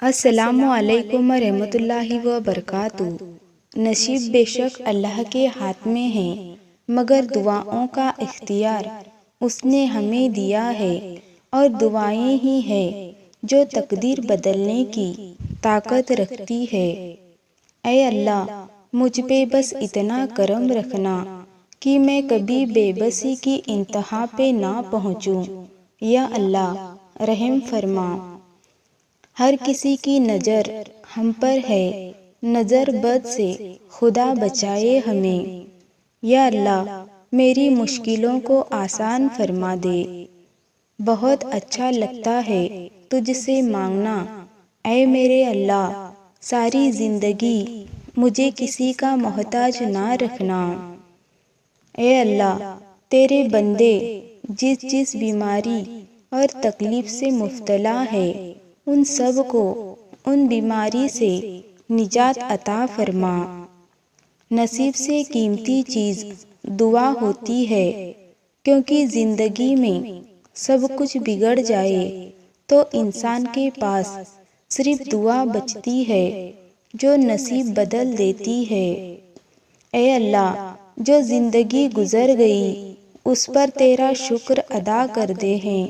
السلام علیکم ورحمۃ اللہ وبرکاتہ۔ نصیب بے شک اللہ کے ہاتھ میں ہے، مگر دعاؤں کا اختیار اس نے ہمیں دیا ہے، اور دعائیں ہی ہے جو تقدیر بدلنے کی طاقت رکھتی ہے۔ اے اللہ، مجھ پہ بس اتنا کرم رکھنا کہ میں کبھی بے بسی کی انتہا پہ نہ پہنچوں۔ یا اللہ رحم فرما۔ ہر کسی کی نظر ہم پر ہے، نظر بد سے خدا بچائے ہمیں۔ یا اللہ میری مشکلوں کو آسان فرما دے۔ بہت اچھا لگتا ہے تجھ سے مانگنا، اے میرے اللہ، ساری زندگی مجھے کسی کا محتاج نہ رکھنا۔ اے اللہ تیرے بندے جس جس بیماری اور تکلیف سے مبتلا ہے، ان سب کو ان بیماری سے نجات عطا فرما۔ نصیب سے قیمتی چیز دعا ہوتی ہے، کیونکہ زندگی میں سب کچھ بگڑ جائے تو انسان کے پاس صرف دعا بچتی ہے جو نصیب بدل دیتی ہے۔ اے اللہ جو زندگی گزر گئی اس پر تیرا شکر ادا کرتے ہیں،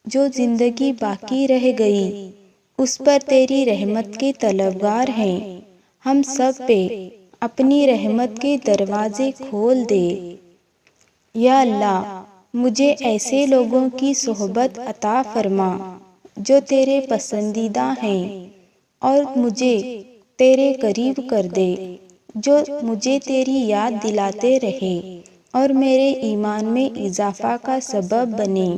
جو زندگی باقی رہ گئی اس پر تیری رحمت کے طلبگار ہیں۔ ہم سب پہ اپنی رحمت کے دروازے کھول دے۔ یا اللہ مجھے ایسے لوگوں کی صحبت عطا فرما جو تیرے پسندیدہ ہیں، اور مجھے تیرے قریب کر دے، جو مجھے تیری یاد دلاتے رہے اور میرے ایمان میں اضافہ کا سبب بنے۔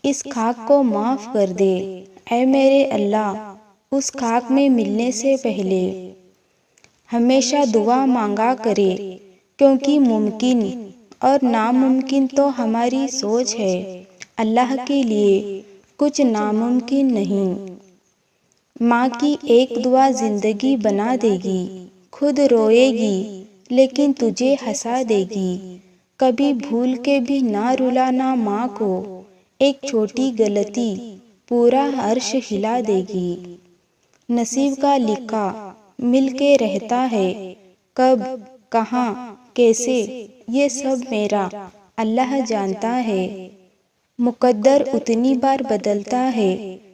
اس خاک کو معاف کر دے اے میرے اللہ، اس خاک میں ملنے سے پہلے ہمیشہ دعا مانگا کرے، کیونکہ ممکن اور ناممکن تو ہماری سوچ ہے، اللہ کے لیے کچھ ناممکن نہیں۔ ماں کی ایک دعا زندگی بنا دے گی، خود روئے گی لیکن تجھے ہنسا دے گی۔ کبھی بھول کے بھی نہ رلانا ماں کو، ایک چھوٹی غلطی پورا عرش ہلا دے گی۔ نصیب کا لکھا مل کے رہتا ہے، کب کہاں کیسے یہ سب میرا اللہ جانتا ہے۔ مقدر اتنی بار بدلتا ہے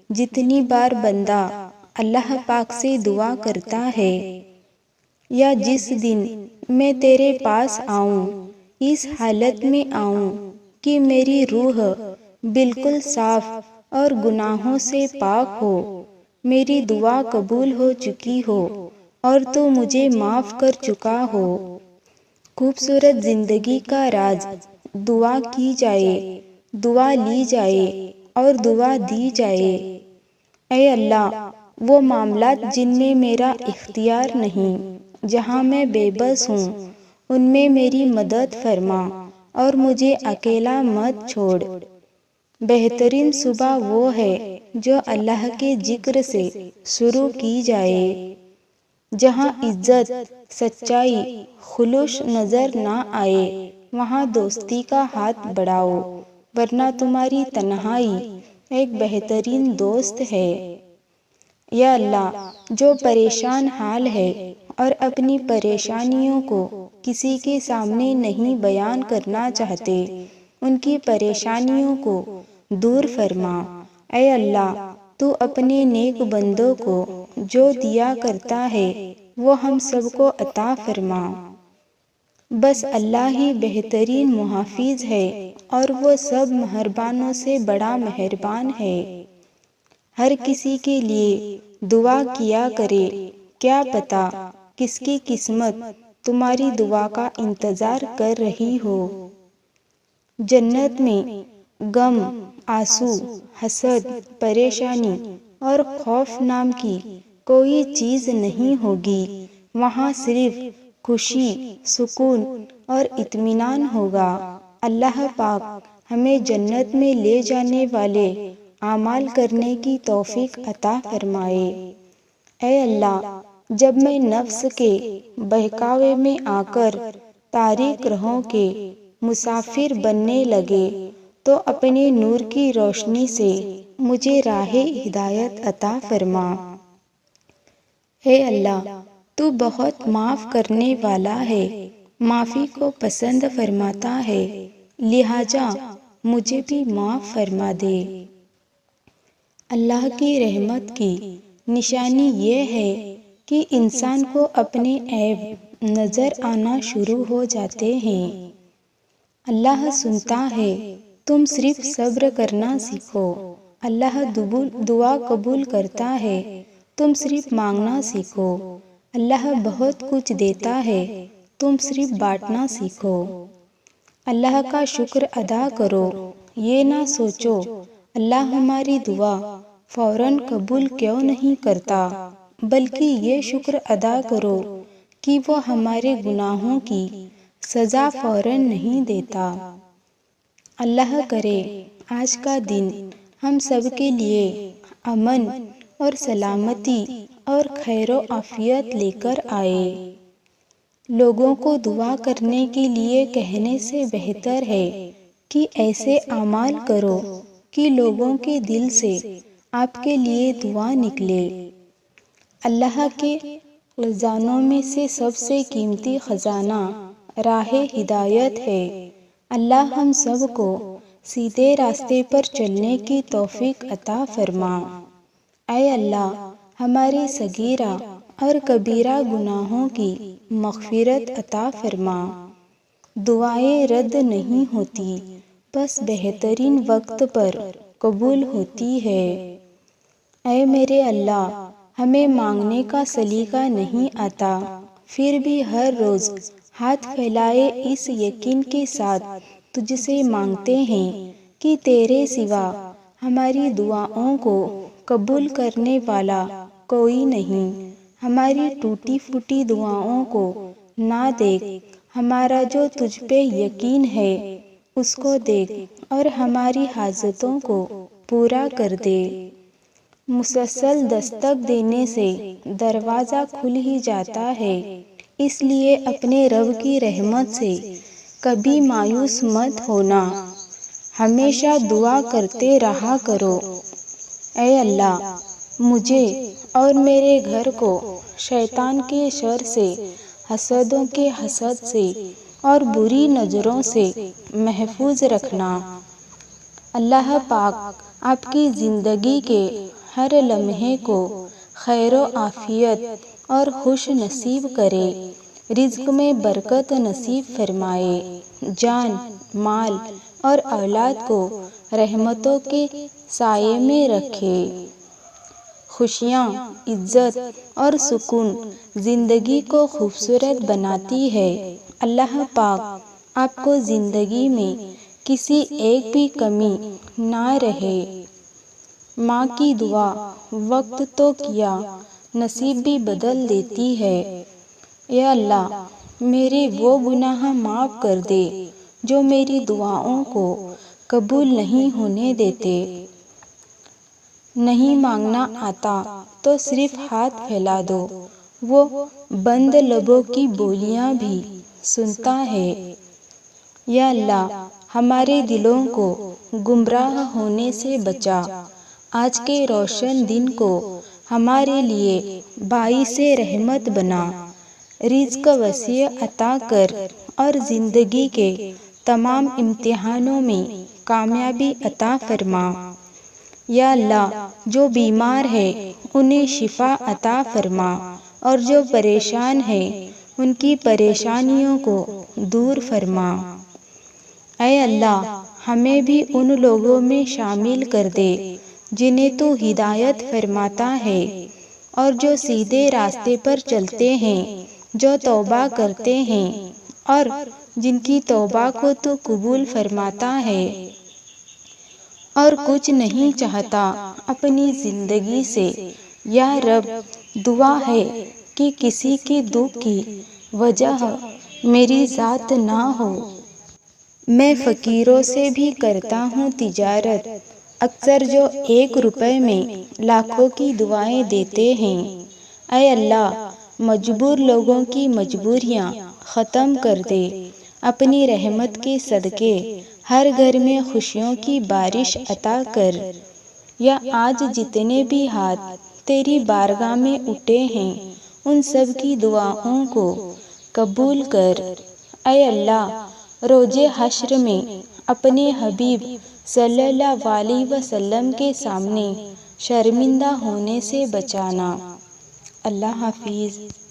جتنی بار بندہ اللہ پاک سے دعا کرتا ہے۔ یا جس دن میں تیرے پاس آؤں اس حالت میں آؤں کہ میری روح بالکل صاف اور گناہوں سے پاک ہو، میری دعا قبول ہو چکی ہو اور تو مجھے معاف کر چکا ہو۔ خوبصورت زندگی کا راز دعا کی جائے، دعا لی جائے اور دعا دی جائے۔ اے اللہ وہ معاملات جن میں میرا اختیار نہیں، جہاں میں بے بس ہوں، ان میں میری مدد فرما اور مجھے اکیلا مت چھوڑ۔ بہترین صبح وہ ہے جو اللہ کے ذکر سے شروع کی جائے، جہاں عزت، سچائی، خلوص نظر نہ آئے، وہاں دوستی کا ہاتھ بڑھاؤ، ورنہ تمہاری تنہائی ایک بہترین دوست ہے۔ یا اللہ جو پریشان حال ہے اور اپنی پریشانیوں کو کسی کے سامنے نہیں بیان کرنا چاہتے، ان کی پریشانیوں کو دور فرما۔ اے اللہ تو اپنے نیک بندوں کو جو دیا کرتا ہے وہ ہم سب کو عطا فرما۔ بس اللہ ہی بہترین محافظ ہے اور وہ سب مہربانوں سے بڑا مہربان ہے۔ ہر کسی کے لیے دعا کیا کرے، کیا پتہ کس کی قسمت تمہاری دعا کا انتظار کر رہی ہو۔ جنت میں غم، آنسو، حسد، پریشانی اور خوف نام کی کوئی چیز نہیں ہوگی، وہاں صرف خوشی، سکون اور اطمینان ہوگا۔ اللہ پاک ہمیں جنت میں لے جانے والے اعمال کرنے کی توفیق عطا فرمائے۔ اے اللہ جب میں نفس کے بہکاوے میں آ کر تاریک راہوں کے مسافر بننے لگے تو اپنے نور کی روشنی سے مجھے راہ ہدایت عطا فرما۔ اے اللہ، تو بہت معاف کرنے والا ہے، معافی کو پسند فرماتا ہے، لہٰذا مجھے بھی معاف فرما دے۔ اللہ کی رحمت کی نشانی یہ ہے کہ انسان کو اپنے عیب نظر آنا شروع ہو جاتے ہیں۔ اللہ سنتا ہے، تم صرف صبر کرنا سیکھو۔ اللہ دعا قبول کرتا ہے، تم صرف مانگنا سیکھو۔ اللہ بہت کچھ دیتا ہے، تم صرف بانٹنا سیکھو۔ اللہ کا شکر ادا کرو، یہ نہ سوچو اللہ ہماری دعا فوراً قبول کیوں نہیں کرتا، بلکہ یہ شکر ادا کرو کہ وہ ہمارے گناہوں کی سزا فوراً نہیں دیتا۔ اللہ کرے آج کا دن ہم سب کے لیے امن اور سلامتی اور خیر و عافیت لے کر آئے۔ لوگوں کو دعا کرنے کے لیے کہنے سے بہتر ہے کہ ایسے اعمال کرو کہ لوگوں کے دل سے آپ کے لیے دعا نکلے۔ اللہ کے خزانوں میں سے سب سے قیمتی خزانہ راہ ہدایت ہے۔ اللہ ہم سب کو سیدھے راستے پر چلنے کی توفیق عطا فرما۔ اے اللہ، ہماری صغیرہ اور کبیرہ گناہوں کی مغفرت عطا فرما۔ دعائیں رد نہیں ہوتی، بس بہترین وقت پر قبول ہوتی ہے۔ اے میرے اللہ، ہمیں مانگنے کا سلیقہ نہیں آتا، پھر بھی ہر روز ہاتھ پھیلائے اس یقین کے ساتھ تجھ سے مانگتے ہیں کہ تیرے سوا ہماری دعاؤں کو قبول کرنے والا کوئی نہیں۔ ہماری ٹوٹی پھوٹی دعاؤں کو نہ دیکھ، ہمارا جو تجھ پہ یقین ہے اس کو دیکھ اور ہماری حاجتوں کو پورا کر دے۔ مسلسل دستک دینے سے دروازہ کھل ہی جاتا ہے، اس لیے اپنے رب کی رحمت سے کبھی مایوس مت ہونا، ہمیشہ دعا کرتے رہا کرو۔ اے اللہ، مجھے اور میرے گھر کو شیطان کے شر سے، حسدوں کے حسد سے اور بری نظروں سے محفوظ رکھنا۔ اللہ پاک آپ کی زندگی کے ہر لمحے کو خیر و عافیت اور خوش نصیب کرے، رزق میں برکت نصیب فرمائے، جان، مال اور اولاد کو رحمتوں کے سائے میں رکھے۔ خوشیاں، عزت اور سکون زندگی کو خوبصورت بناتی ہے۔ اللہ پاک آپ کو زندگی میں کسی ایک بھی کمی نہ رہے۔ ماں کی دعا وقت تو کیا نصیب بھی بدل دیتی ہے۔ یا اللہ، میرے وہ گناہ معاف کر دے جو میری دعاؤں کو قبول نہیں ہونے دیتے۔ نہیں مانگنا آتا تو صرف ہاتھ پھیلا دو، وہ بند لبوں کی بولیاں بھی سنتا ہے۔ یا اللہ، ہمارے دلوں کو گمراہ ہونے سے بچا، آج کے روشن دن کو ہمارے لیے باعث رحمت بنا، رزق وسیع عطا کر اور زندگی کے تمام امتحانوں میں کامیابی عطا فرما۔ یا اللہ، جو بیمار ہے انہیں شفا عطا فرما، اور جو پریشان ہے ان کی پریشانیوں کو دور فرما۔ اے اللہ، ہمیں بھی ان لوگوں میں شامل کر دے جنہیں تو ہدایت فرماتا ہے، اور جو سیدھے راستے پر چلتے ہیں، جو توبہ کرتے ہیں اور جن کی توبہ کو تو قبول فرماتا ہے اور کچھ نہیں چاہتا اپنی زندگی سے۔ یا رب، دعا ہے کہ کسی کے دکھ کی وجہ میری ذات نہ ہو۔ میں فقیروں سے بھی کرتا ہوں تجارت، اکثر جو 1 روپے میں لاکھوں کی دعائیں دیتے ہیں۔ اے اللہ، مجبور لوگوں کی مجبوریاں ختم کر دے، اپنی رحمت کے صدقے ہر گھر میں خوشیوں کی بارش عطا کر۔ یا آج جتنے بھی ہاتھ تیری بارگاہ میں اٹھے ہیں ان سب کی دعاؤں کو قبول کر۔ اے اللہ، روز حشر میں اپنے حبیب صلی اللہ علیہ وسلم کے سامنے شرمندہ ہونے سے بچانا۔ اللہ حافظ۔